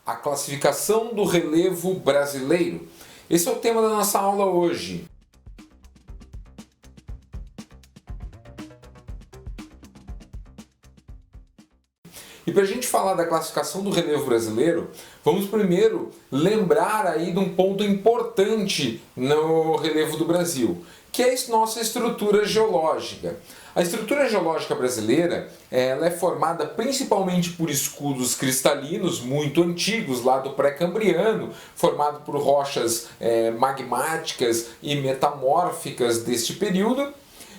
A classificação do relevo brasileiro. Esse é o tema da nossa aula hoje. E para a gente falar da classificação do relevo brasileiro, vamos primeiro lembrar aí de um ponto importante no relevo do Brasil, que é a nossa estrutura geológica. A estrutura geológica brasileira ela é formada principalmente por escudos cristalinos muito antigos, lá do pré-cambriano, formado por rochas magmáticas e metamórficas deste período,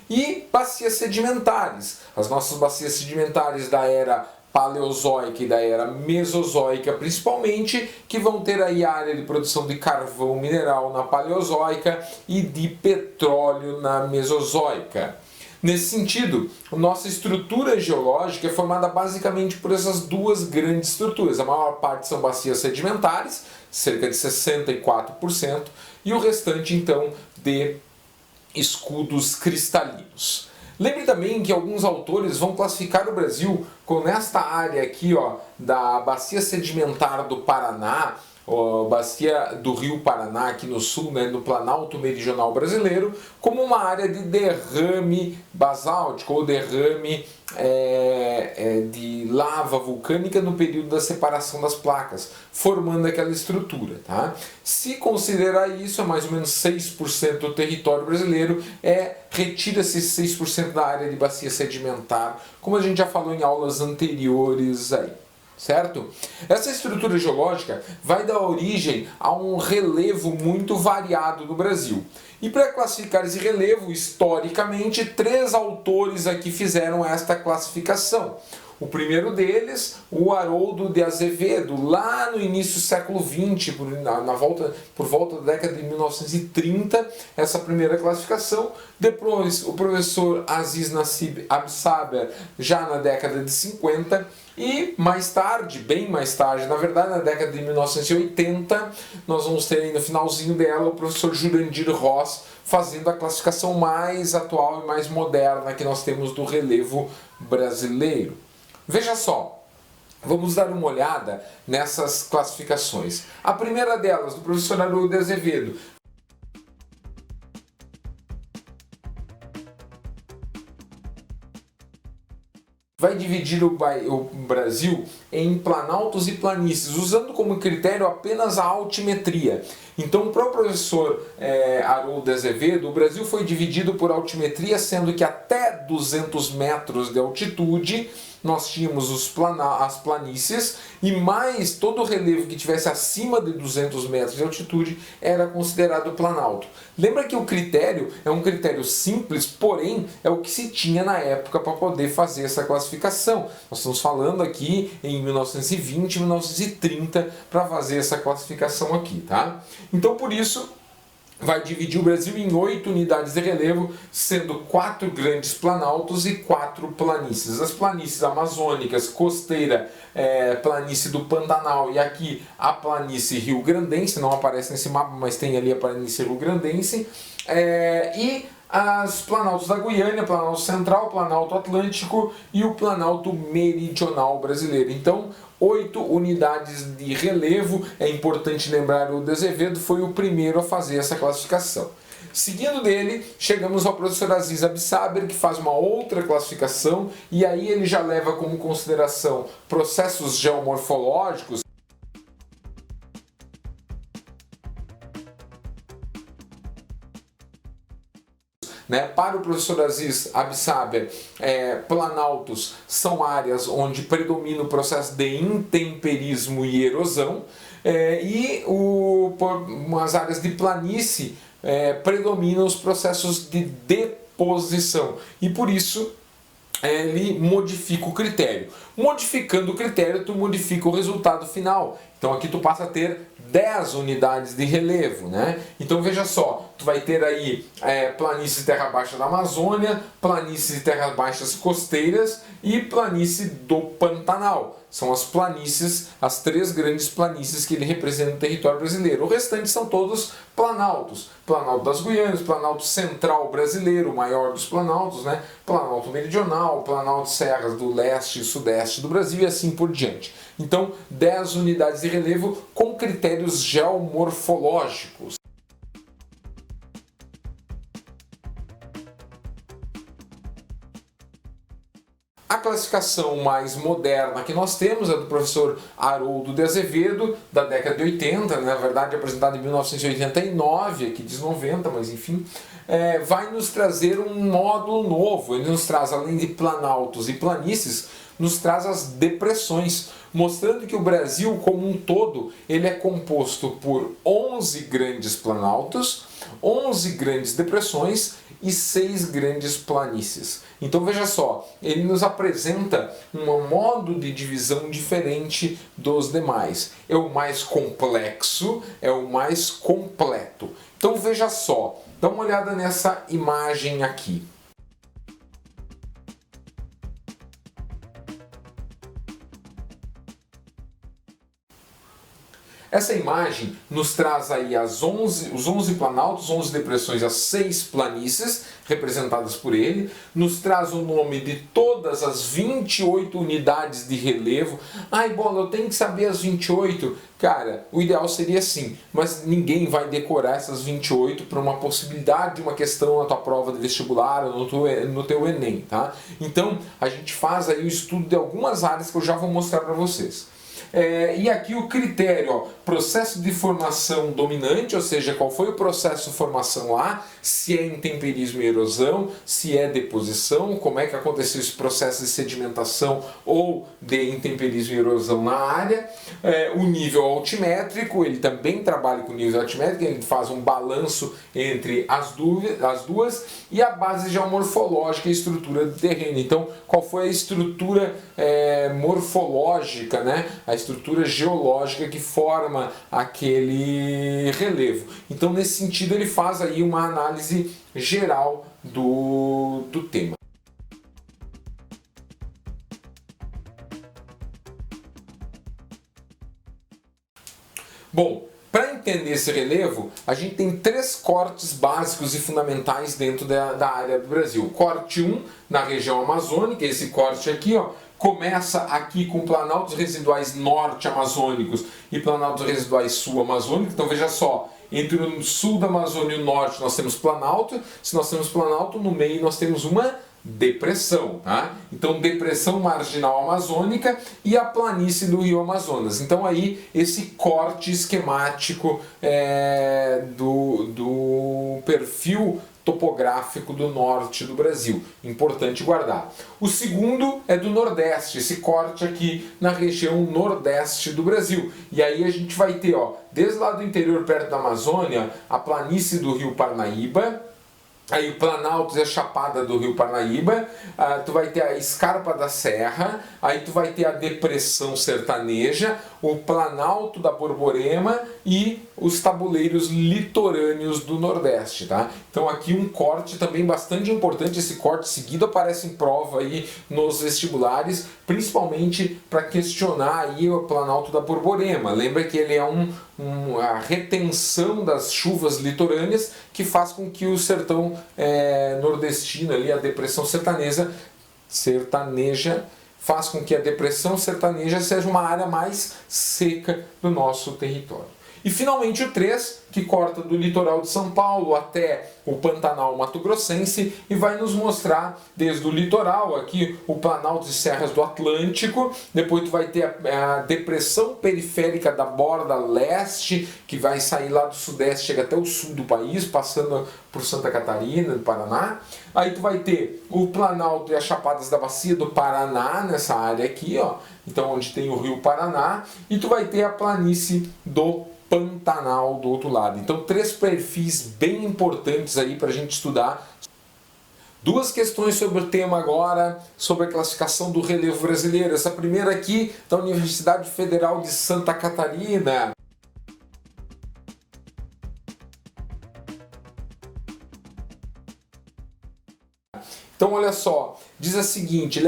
e bacias sedimentares. As nossas bacias sedimentares da era Paleozoica e da era Mesozoica principalmente, que vão ter aí a área de produção de carvão mineral na Paleozoica e de petróleo na Mesozoica. Nesse sentido, a nossa estrutura geológica é formada basicamente por essas duas grandes estruturas. A maior parte são bacias sedimentares, cerca de 64%, e o restante então de escudos cristalinos. Lembre também que alguns autores vão classificar o Brasil com esta área aqui, ó, da bacia sedimentar do Paraná, a bacia do Rio Paraná aqui no sul, né, no Planalto Meridional brasileiro, como uma área de derrame basáltico ou derrame de lava vulcânica no período da separação das placas, formando aquela estrutura. Tá? Se considerar isso, é mais ou menos 6% do território brasileiro, retira-se 6% da área de bacia sedimentar, como a gente já falou em aulas anteriores aí. Certo? Essa estrutura geológica vai dar origem a um relevo muito variado no Brasil. E para classificar esse relevo, historicamente, 3 autores aqui fizeram esta classificação. O primeiro deles, o Haroldo de Azevedo, lá no início do século XX, por volta da década de 1930, essa primeira classificação. Depois, o professor Aziz Nassib Absaber, já na década de 50, e mais tarde, bem mais tarde, na verdade, na década de 1980, nós vamos ter aí no finalzinho dela o professor Jurandir Ross fazendo a classificação mais atual e mais moderna que nós temos do relevo brasileiro. Veja só, vamos dar uma olhada nessas classificações. A primeira delas, do professor Haroldo de Azevedo, vai dividir o Brasil em planaltos e planícies, usando como critério apenas a altimetria. Então, para o professor Haroldo de Azevedo, o Brasil foi dividido por altimetria, sendo que até 200 metros de altitude nós tínhamos as planícies, e mais todo o relevo que tivesse acima de 200 metros de altitude era considerado planalto. Lembra que o critério é um critério simples, porém é o que se tinha na época para poder fazer essa classificação. Nós estamos falando aqui em 1920, 1930 para fazer essa classificação aqui, tá? Então, por isso, vai dividir o Brasil em 8 unidades de relevo, sendo 4 grandes planaltos e 4 planícies. As planícies amazônicas, costeira, planície do Pantanal e aqui a planície rio-grandense, não aparece nesse mapa, mas tem ali a planície rio-grandense, e as planaltos da Guiânia, Planalto Central, Planalto Atlântico e o Planalto Meridional brasileiro. Então, 8 unidades de relevo. É importante lembrar, o de Azevedo foi o primeiro a fazer essa classificação. Seguindo dele, chegamos ao professor Aziz Absaber, que faz uma outra classificação, e aí ele já leva como consideração processos geomorfológicos, Para o professor Aziz Absaber, planaltos são áreas onde predomina o processo de intemperismo e erosão, e as áreas de planície predominam os processos de deposição, e por isso ele modifica o critério. Modificando o critério, tu modifica o resultado final. Então aqui tu passa a ter 10 unidades de relevo, né? Então veja só, tu vai ter aí planície e terra baixa da Amazônia, planícies e terras baixas costeiras e planície do Pantanal. São as planícies, as 3 grandes planícies que ele representa no território brasileiro. O restante são todos planaltos. Planalto das Guianas, Planalto Central brasileiro, o maior dos planaltos, né? Planalto Meridional, Planalto Serras do Leste e Sudeste do Brasil e assim por diante. Então, 10 unidades de relevo com critérios geomorfológicos. A classificação mais moderna que nós temos é do professor Haroldo de Azevedo, da década de 80, na verdade apresentada em 1989, aqui diz 90, mas enfim, vai nos trazer um módulo novo. Ele nos traz, além de planaltos e planícies, nos traz as depressões, mostrando que o Brasil como um todo ele é composto por 11 grandes planaltos, 11 grandes depressões e 6 grandes planícies. Então veja só, ele nos apresenta um modo de divisão diferente dos demais. É o mais complexo, é o mais completo. Então veja só, dá uma olhada nessa imagem aqui. Essa imagem nos traz aí os 11 planaltos, 11 depressões, as 6 planícies representadas por ele, nos traz o nome de todas as 28 unidades de relevo. Ai, Bola, eu tenho que saber as 28. Cara, o ideal seria sim, mas ninguém vai decorar essas 28 para uma possibilidade de uma questão na tua prova de vestibular ou no teu Enem, tá? Então, a gente faz aí o estudo de algumas áreas que eu já vou mostrar para vocês. E aqui o critério, ó, processo de formação dominante, ou seja, qual foi o processo de formação lá, se é intemperismo e erosão, se é deposição, como é que aconteceu esse processo de sedimentação ou de intemperismo e erosão na área, o nível altimétrico, ele também trabalha com nível altimétrico, ele faz um balanço entre as duas, e a base geomorfológica e estrutura do terreno. Então, qual foi a estrutura morfológica, né? A estrutura geológica que forma aquele relevo. Então, nesse sentido, ele faz aí uma análise geral do tema. Bom, para entender esse relevo, a gente tem 3 cortes básicos e fundamentais dentro da área do Brasil. Corte 1, na região amazônica, esse corte aqui, ó, começa aqui com planaltos residuais norte-amazônicos e planaltos residuais sul-amazônicos. Então veja só, entre o sul da Amazônia e o norte nós temos planalto. Se nós temos planalto, no meio nós temos uma depressão, tá? Então depressão marginal amazônica e a planície do Rio Amazonas. Então aí esse corte esquemático do perfil topográfico do norte do Brasil. Importante guardar. O segundo é do Nordeste, esse corte aqui na região nordeste do Brasil. E aí a gente vai ter, ó, desde lá do interior perto da Amazônia, a planície do Rio Parnaíba, aí o Planalto e a Chapada do Rio Parnaíba, tu vai ter a Escarpa da Serra, aí tu vai ter a Depressão Sertaneja, o Planalto da Borborema e os tabuleiros litorâneos do Nordeste, tá? Então aqui um corte também bastante importante, esse corte seguido aparece em prova aí nos vestibulares, principalmente para questionar aí o Planalto da Borborema. Lembra que ele é a retenção das chuvas litorâneas que faz com que o sertão nordestino, ali, a depressão sertaneja, faz com que a depressão sertaneja seja uma área mais seca do nosso território. E finalmente o 3, que corta do litoral de São Paulo até o Pantanal Mato-Grossense e vai nos mostrar desde o litoral aqui o Planalto e Serras do Atlântico, depois tu vai ter a depressão periférica da borda leste, que vai sair lá do sudeste, chega até o sul do país, passando por Santa Catarina, do Paraná. Aí tu vai ter o Planalto e as Chapadas da Bacia do Paraná, nessa área aqui, ó, então onde tem o Rio Paraná, e tu vai ter a planície do Pantanal do outro lado. Então 3 perfis bem importantes aí para a gente estudar. 2 questões sobre o tema agora, sobre a classificação do relevo brasileiro. Essa primeira aqui da Universidade Federal de Santa Catarina. Então olha só, diz a seguinte,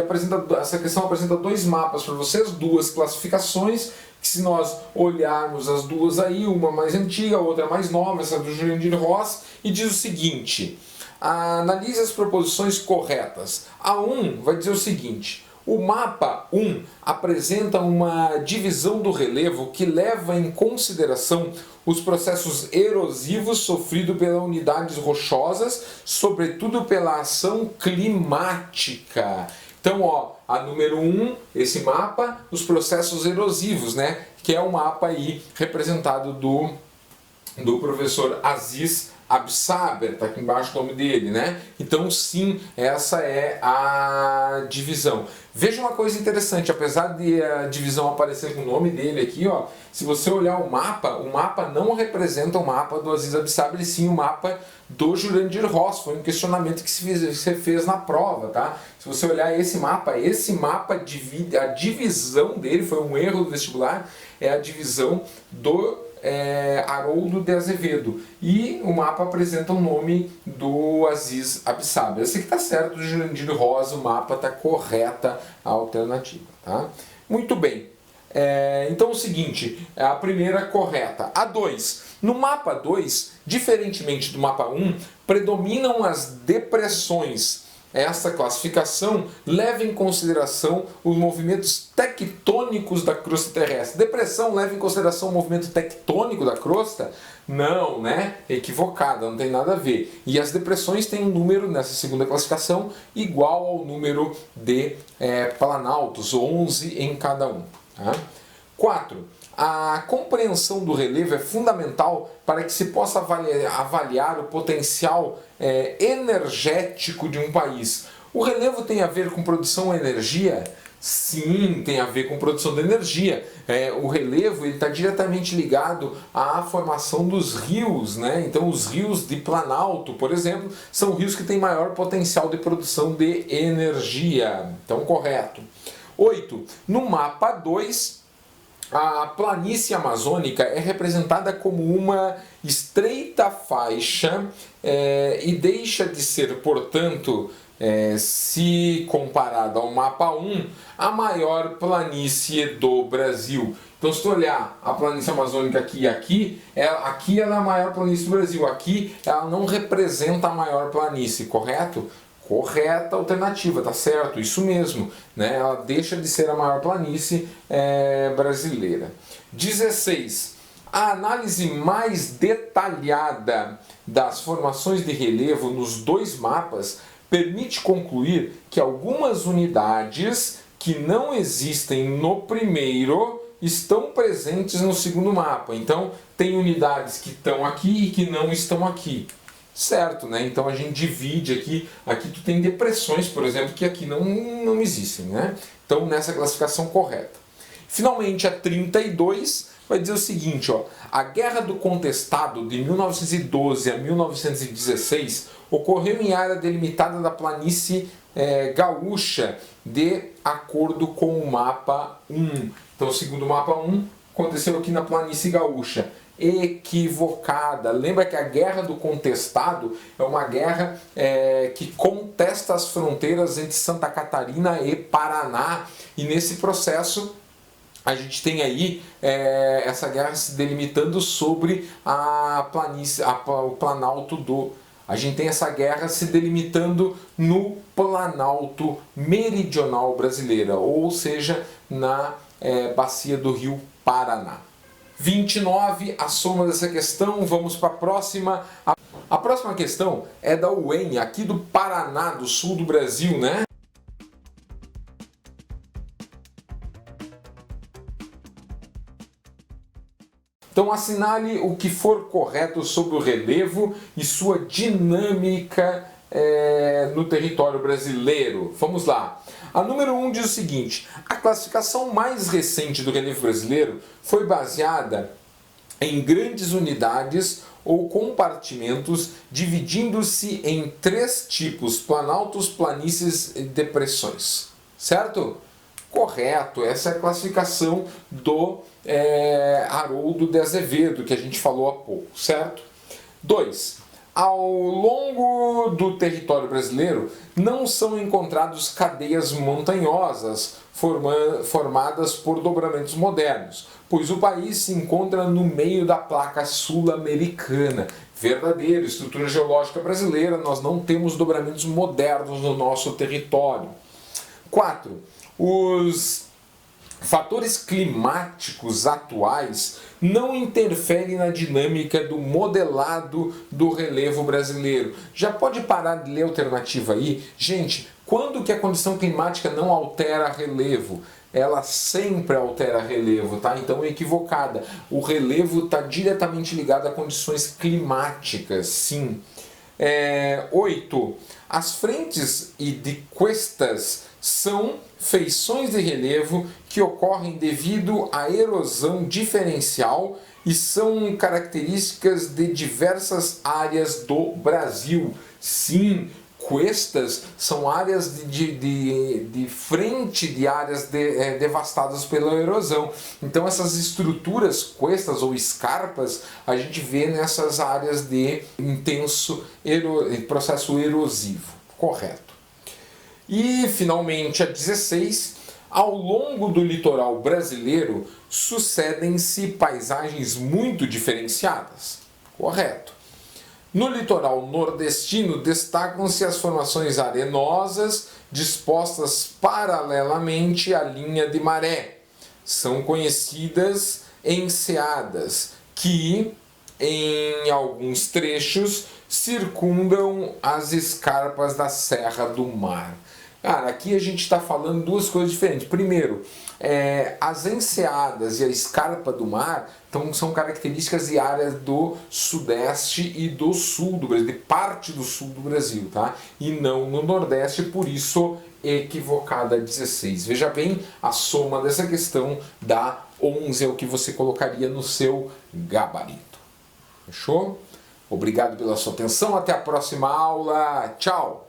essa questão apresenta dois mapas para vocês, duas classificações, que se nós olharmos as duas aí, uma mais antiga, a outra mais nova, essa do Jurandir Ross, e diz o seguinte, analise as proposições corretas. A 1 vai dizer o seguinte, o mapa 1 apresenta uma divisão do relevo que leva em consideração os processos erosivos sofridos pelas unidades rochosas, sobretudo pela ação climática. Então, ó, a número 1, esse mapa, os processos erosivos, né? Que é o mapa aí representado do professor Aziz Absaber, está aqui embaixo o nome dele, né? Então, sim, essa é a divisão. Veja uma coisa interessante, apesar de a divisão aparecer com o nome dele aqui, ó, se você olhar o mapa não representa o mapa do Aziz Absaber, e sim o mapa do Jurandir Ross. Foi um questionamento que você fez na prova, tá? Se você olhar esse mapa divide, a divisão dele, foi um erro do vestibular, é a divisão do Haroldo de Azevedo, e o mapa apresenta o nome do Aziz Absaber. Esse aqui está certo, do Jurandir Ross, o mapa está correta a alternativa, tá? Muito bem, então é o seguinte, a primeira correta. A 2, no mapa 2, diferentemente do mapa 1, predominam as depressões. Essa classificação leva em consideração os movimentos tectônicos da crosta terrestre. Depressão leva em consideração o movimento tectônico da crosta? Não, né? Equivocada, não tem nada a ver. E as depressões têm um número, nessa segunda classificação, igual ao número de planaltos, 11 em cada um. Tá? 4. A compreensão do relevo é fundamental para que se possa avaliar o potencial energético de um país. O relevo tem a ver com produção de energia? Sim, tem a ver com produção de energia. O relevo está diretamente ligado à formação dos rios, né? Então os rios de Planalto, por exemplo, são rios que têm maior potencial de produção de energia. Então, correto. 8. No mapa 2, a planície amazônica é representada como uma estreita faixa e deixa de ser, portanto, se comparada ao mapa 1, a maior planície do Brasil. Então, se tu olhar a planície amazônica aqui e aqui ela é a maior planície do Brasil. Aqui ela não representa a maior planície, correto? Correta alternativa, tá certo? Isso mesmo, né? Ela deixa de ser a maior planície brasileira. 16. A análise mais detalhada das formações de relevo nos dois mapas permite concluir que algumas unidades que não existem no primeiro estão presentes no segundo mapa. Então, tem unidades que estão aqui e que não estão aqui. Certo, né? Então a gente divide aqui tu tem depressões, por exemplo, que aqui não existem, né? Então nessa classificação correta. Finalmente a 32 vai dizer o seguinte, ó, a Guerra do Contestado de 1912 a 1916 ocorreu em área delimitada da planície gaúcha, de acordo com o mapa 1. Então segundo o mapa 1, aconteceu aqui na planície gaúcha. Equivocada. Lembra que a Guerra do Contestado é uma guerra que contesta as fronteiras entre Santa Catarina e Paraná, e nesse processo a gente tem aí essa guerra se delimitando sobre a planície, o Planalto do... A gente tem essa guerra se delimitando no Planalto Meridional brasileira, ou seja, na bacia do Rio Paraná. 29, a soma dessa questão, vamos para a próxima. A próxima questão é da UEM, aqui do Paraná, do sul do Brasil, né? Então assinale o que for correto sobre o relevo e sua dinâmica no território brasileiro. Vamos lá. A número 1 diz o seguinte: a classificação mais recente do relevo brasileiro foi baseada em grandes unidades ou compartimentos, dividindo-se em 3 tipos: planaltos, planícies e depressões. Certo? Correto, essa é a classificação do Haroldo de Azevedo, que a gente falou há pouco, certo? 2. Ao longo do território brasileiro não são encontrados cadeias montanhosas formadas por dobramentos modernos, pois o país se encontra no meio da placa sul-americana. Verdadeiro, estrutura geológica brasileira, nós não temos dobramentos modernos no nosso território. 4. Os fatores climáticos atuais não interferem na dinâmica do modelado do relevo brasileiro. Já pode parar de ler a alternativa aí? Gente, quando que a condição climática não altera relevo? Ela sempre altera relevo, tá? Então é equivocada. O relevo está diretamente ligado a condições climáticas, sim. 8. As frentes e de cuestas são feições de relevo que ocorrem devido à erosão diferencial e são características de diversas áreas do Brasil. Sim, cuestas são áreas de frente de áreas devastadas pela erosão. Então essas estruturas, cuestas ou escarpas, a gente vê nessas áreas de intenso processo erosivo. Correto. E finalmente a 16, ao longo do litoral brasileiro sucedem-se paisagens muito diferenciadas. Correto. No litoral nordestino destacam-se as formações arenosas dispostas paralelamente à linha de maré. São conhecidas enseadas que, em alguns trechos, circundam as escarpas da Serra do Mar. Cara, aqui a gente está falando duas coisas diferentes. Primeiro, as enseadas e a escarpa do mar são características de áreas do sudeste e do sul do Brasil, de parte do sul do Brasil, tá? E não no nordeste, por isso equivocada a 16. Veja bem, a soma dessa questão dá 11, é o que você colocaria no seu gabarito. Fechou? Obrigado pela sua atenção, até a próxima aula. Tchau!